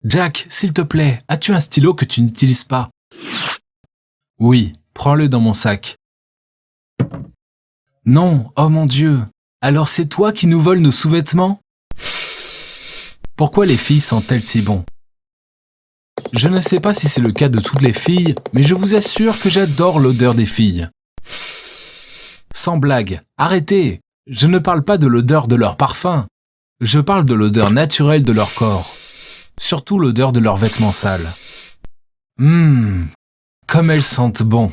Jack, s'il te plaît, as-tu un stylo que tu n'utilises pas? Oui, prends-le dans mon sac. Non, oh mon Dieu, alors c'est toi qui nous voles nos sous-vêtements? Pourquoi les filles sentent-elles si bon? Je ne sais pas si c'est le cas de toutes les filles, mais je vous assure que j'adore l'odeur des filles. Sans blague, arrêtez! Je ne parle pas de l'odeur de leur parfum. Je parle de l'odeur naturelle de leur corps. Surtout l'odeur de leurs vêtements sales. Comme elles sentent bon.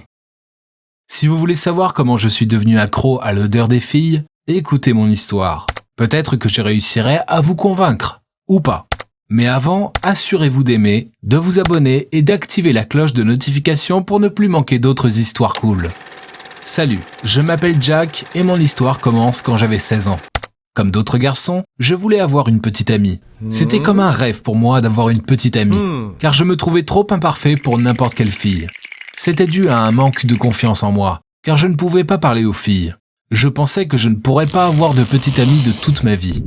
Si vous voulez savoir comment je suis devenu accro à l'odeur des filles, écoutez mon histoire. Peut-être que je réussirai à vous convaincre, ou pas. Mais avant, assurez-vous d'aimer, de vous abonner et d'activer la cloche de notification pour ne plus manquer d'autres histoires cool. Salut, je m'appelle Jack et mon histoire commence quand j'avais 16 ans. Comme d'autres garçons, je voulais avoir une petite amie. C'était comme un rêve pour moi d'avoir une petite amie, car je me trouvais trop imparfait pour n'importe quelle fille. C'était dû à un manque de confiance en moi, car je ne pouvais pas parler aux filles. Je pensais que je ne pourrais pas avoir de petite amie de toute ma vie.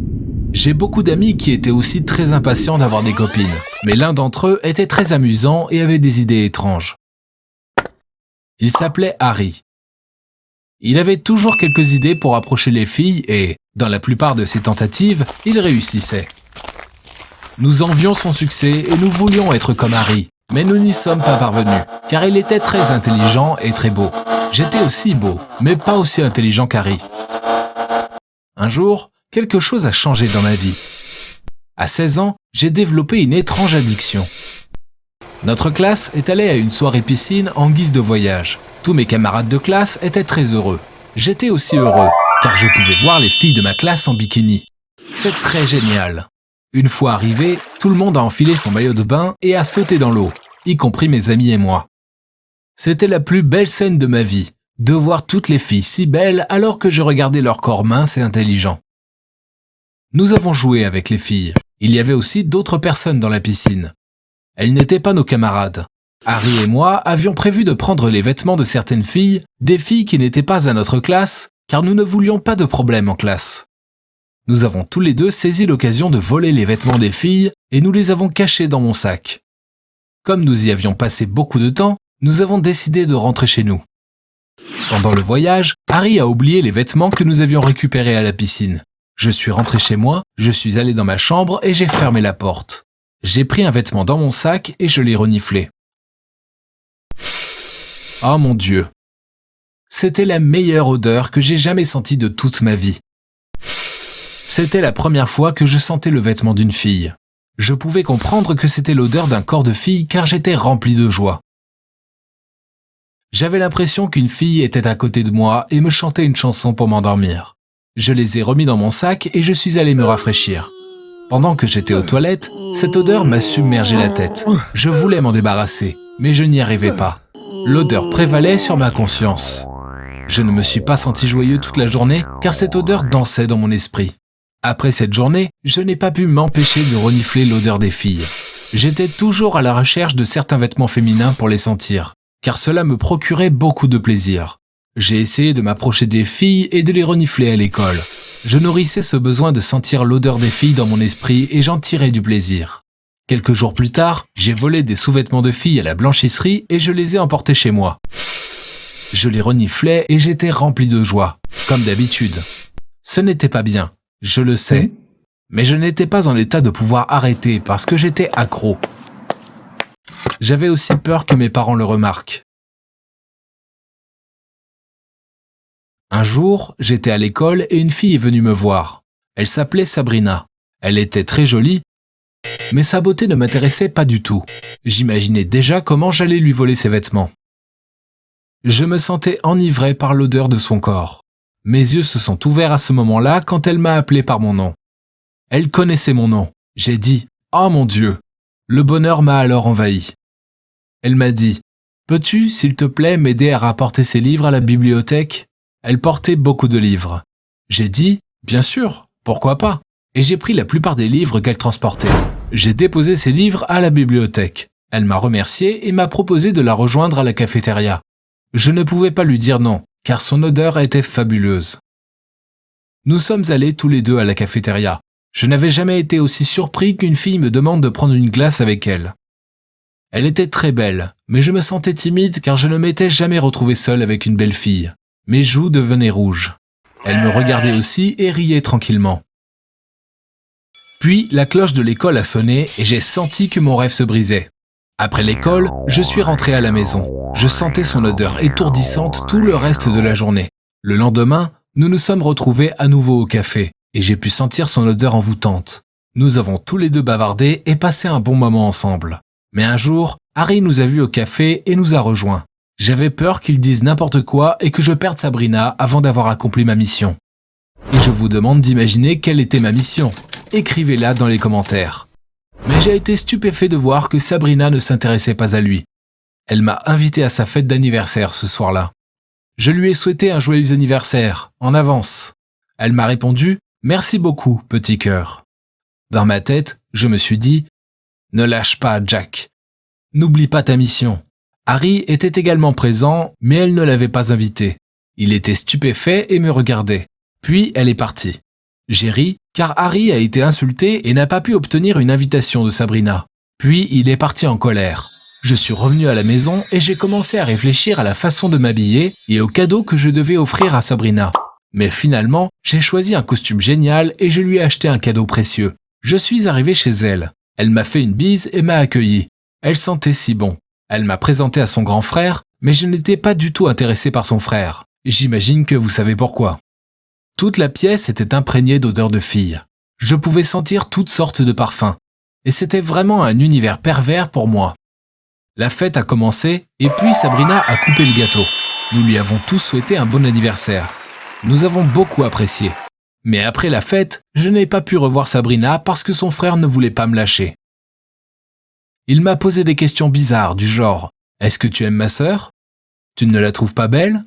J'ai beaucoup d'amis qui étaient aussi très impatients d'avoir des copines, mais l'un d'entre eux était très amusant et avait des idées étranges. Il s'appelait Harry. Il avait toujours quelques idées pour approcher les filles et, dans la plupart de ses tentatives, il réussissait. Nous envions son succès et nous voulions être comme Harry, mais nous n'y sommes pas parvenus, car il était très intelligent et très beau. J'étais aussi beau, mais pas aussi intelligent qu'Harry. Un jour, quelque chose a changé dans ma vie. À 16 ans, j'ai développé une étrange addiction. Notre classe est allée à une soirée piscine en guise de voyage. Tous mes camarades de classe étaient très heureux. J'étais aussi heureux, car je pouvais voir les filles de ma classe en bikini. C'est très génial. Une fois arrivé, tout le monde a enfilé son maillot de bain et a sauté dans l'eau, y compris mes amis et moi. C'était la plus belle scène de ma vie, de voir toutes les filles si belles alors que je regardais leur corps mince et intelligent. Nous avons joué avec les filles. Il y avait aussi d'autres personnes dans la piscine. Elles n'étaient pas nos camarades. Harry et moi avions prévu de prendre les vêtements de certaines filles, des filles qui n'étaient pas à notre classe, car nous ne voulions pas de problème en classe. Nous avons tous les deux saisi l'occasion de voler les vêtements des filles et nous les avons cachés dans mon sac. Comme nous y avions passé beaucoup de temps, nous avons décidé de rentrer chez nous. Pendant le voyage, Harry a oublié les vêtements que nous avions récupérés à la piscine. Je suis rentré chez moi, je suis allé dans ma chambre et j'ai fermé la porte. J'ai pris un vêtement dans mon sac et je l'ai reniflé. Oh mon Dieu! C'était la meilleure odeur que j'ai jamais sentie de toute ma vie. C'était la première fois que je sentais le vêtement d'une fille. Je pouvais comprendre que c'était l'odeur d'un corps de fille car j'étais rempli de joie. J'avais l'impression qu'une fille était à côté de moi et me chantait une chanson pour m'endormir. Je les ai remis dans mon sac et je suis allé me rafraîchir. Pendant que j'étais aux toilettes, cette odeur m'a submergé la tête. Je voulais m'en débarrasser, mais je n'y arrivais pas. L'odeur prévalait sur ma conscience. Je ne me suis pas senti joyeux toute la journée car cette odeur dansait dans mon esprit. Après cette journée, je n'ai pas pu m'empêcher de renifler l'odeur des filles. J'étais toujours à la recherche de certains vêtements féminins pour les sentir, car cela me procurait beaucoup de plaisir. J'ai essayé de m'approcher des filles et de les renifler à l'école. Je nourrissais ce besoin de sentir l'odeur des filles dans mon esprit et j'en tirais du plaisir. Quelques jours plus tard, j'ai volé des sous-vêtements de filles à la blanchisserie et je les ai emportés chez moi. Je les reniflais et j'étais rempli de joie, comme d'habitude. Ce n'était pas bien, je le sais, mais je n'étais pas en état de pouvoir arrêter parce que j'étais accro. J'avais aussi peur que mes parents le remarquent. Un jour, j'étais à l'école et une fille est venue me voir. Elle s'appelait Sabrina. Elle était très jolie, mais sa beauté ne m'intéressait pas du tout. J'imaginais déjà comment j'allais lui voler ses vêtements. Je me sentais enivré par l'odeur de son corps. Mes yeux se sont ouverts à ce moment-là quand elle m'a appelé par mon nom. Elle connaissait mon nom. J'ai dit « Oh mon Dieu !» Le bonheur m'a alors envahi. Elle m'a dit « Peux-tu, s'il te plaît, m'aider à rapporter ces livres à la bibliothèque ?» Elle portait beaucoup de livres. J'ai dit « Bien sûr, pourquoi pas ?» Et j'ai pris la plupart des livres qu'elle transportait. J'ai déposé ces livres à la bibliothèque. Elle m'a remercié et m'a proposé de la rejoindre à la cafétéria. Je ne pouvais pas lui dire non, car son odeur était fabuleuse. Nous sommes allés tous les deux à la cafétéria. Je n'avais jamais été aussi surpris qu'une fille me demande de prendre une glace avec elle. Elle était très belle, mais je me sentais timide car je ne m'étais jamais retrouvé seul avec une belle fille. Mes joues devenaient rouges. Elle me regardait aussi et riait tranquillement. Puis, la cloche de l'école a sonné et j'ai senti que mon rêve se brisait. Après l'école, je suis rentré à la maison. Je sentais son odeur étourdissante tout le reste de la journée. Le lendemain, nous nous sommes retrouvés à nouveau au café et j'ai pu sentir son odeur envoûtante. Nous avons tous les deux bavardé et passé un bon moment ensemble. Mais un jour, Harry nous a vus au café et nous a rejoints. J'avais peur qu'il dise n'importe quoi et que je perde Sabrina avant d'avoir accompli ma mission. Et je vous demande d'imaginer quelle était ma mission. Écrivez-la dans les commentaires. Mais j'ai été stupéfait de voir que Sabrina ne s'intéressait pas à lui. Elle m'a invité à sa fête d'anniversaire ce soir-là. Je lui ai souhaité un joyeux anniversaire, en avance. Elle m'a répondu « Merci beaucoup, petit cœur ». Dans ma tête, je me suis dit « Ne lâche pas, Jack. N'oublie pas ta mission ». Harry était également présent, mais elle ne l'avait pas invité. Il était stupéfait et me regardait. Puis elle est partie. J'ai ri, car Harry a été insulté et n'a pas pu obtenir une invitation de Sabrina. Puis il est parti en colère. Je suis revenu à la maison et j'ai commencé à réfléchir à la façon de m'habiller et aux cadeaux que je devais offrir à Sabrina. Mais finalement, j'ai choisi un costume génial et je lui ai acheté un cadeau précieux. Je suis arrivé chez elle. Elle m'a fait une bise et m'a accueilli. Elle sentait si bon. Elle m'a présenté à son grand frère, mais je n'étais pas du tout intéressé par son frère. J'imagine que vous savez pourquoi. Toute la pièce était imprégnée d'odeurs de filles. Je pouvais sentir toutes sortes de parfums. Et c'était vraiment un univers pervers pour moi. La fête a commencé et puis Sabrina a coupé le gâteau. Nous lui avons tous souhaité un bon anniversaire. Nous avons beaucoup apprécié. Mais après la fête, je n'ai pas pu revoir Sabrina parce que son frère ne voulait pas me lâcher. Il m'a posé des questions bizarres du genre « Est-ce que tu aimes ma sœur ? Tu ne la trouves pas belle ?»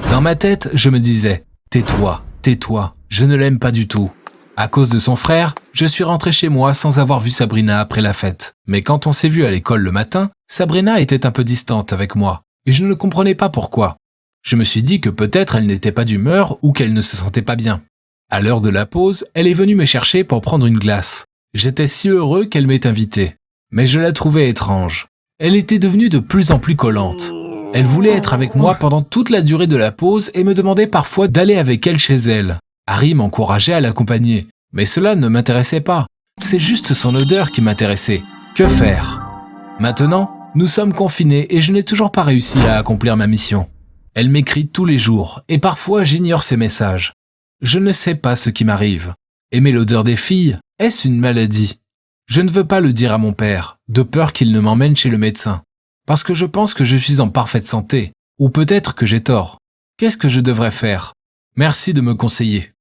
Dans ma tête, je me disais « Tais-toi, tais-toi, je ne l'aime pas du tout. » À cause de son frère, je suis rentré chez moi sans avoir vu Sabrina après la fête. Mais quand on s'est vu à l'école le matin, Sabrina était un peu distante avec moi et je ne comprenais pas pourquoi. Je me suis dit que peut-être elle n'était pas d'humeur ou qu'elle ne se sentait pas bien. À l'heure de la pause, elle est venue me chercher pour prendre une glace. J'étais si heureux qu'elle m'ait invité. Mais je la trouvais étrange. Elle était devenue de plus en plus collante. Elle voulait être avec moi pendant toute la durée de la pause et me demandait parfois d'aller avec elle chez elle. Harry m'encourageait à l'accompagner, mais cela ne m'intéressait pas. C'est juste son odeur qui m'intéressait. Que faire ? Maintenant, nous sommes confinés et je n'ai toujours pas réussi à accomplir ma mission. Elle m'écrit tous les jours et parfois j'ignore ses messages. Je ne sais pas ce qui m'arrive. Aimer l'odeur des filles, est-ce une maladie ? Je ne veux pas le dire à mon père, de peur qu'il ne m'emmène chez le médecin. Parce que je pense que je suis en parfaite santé. Ou peut-être que j'ai tort. Qu'est-ce que je devrais faire ? Merci de me conseiller.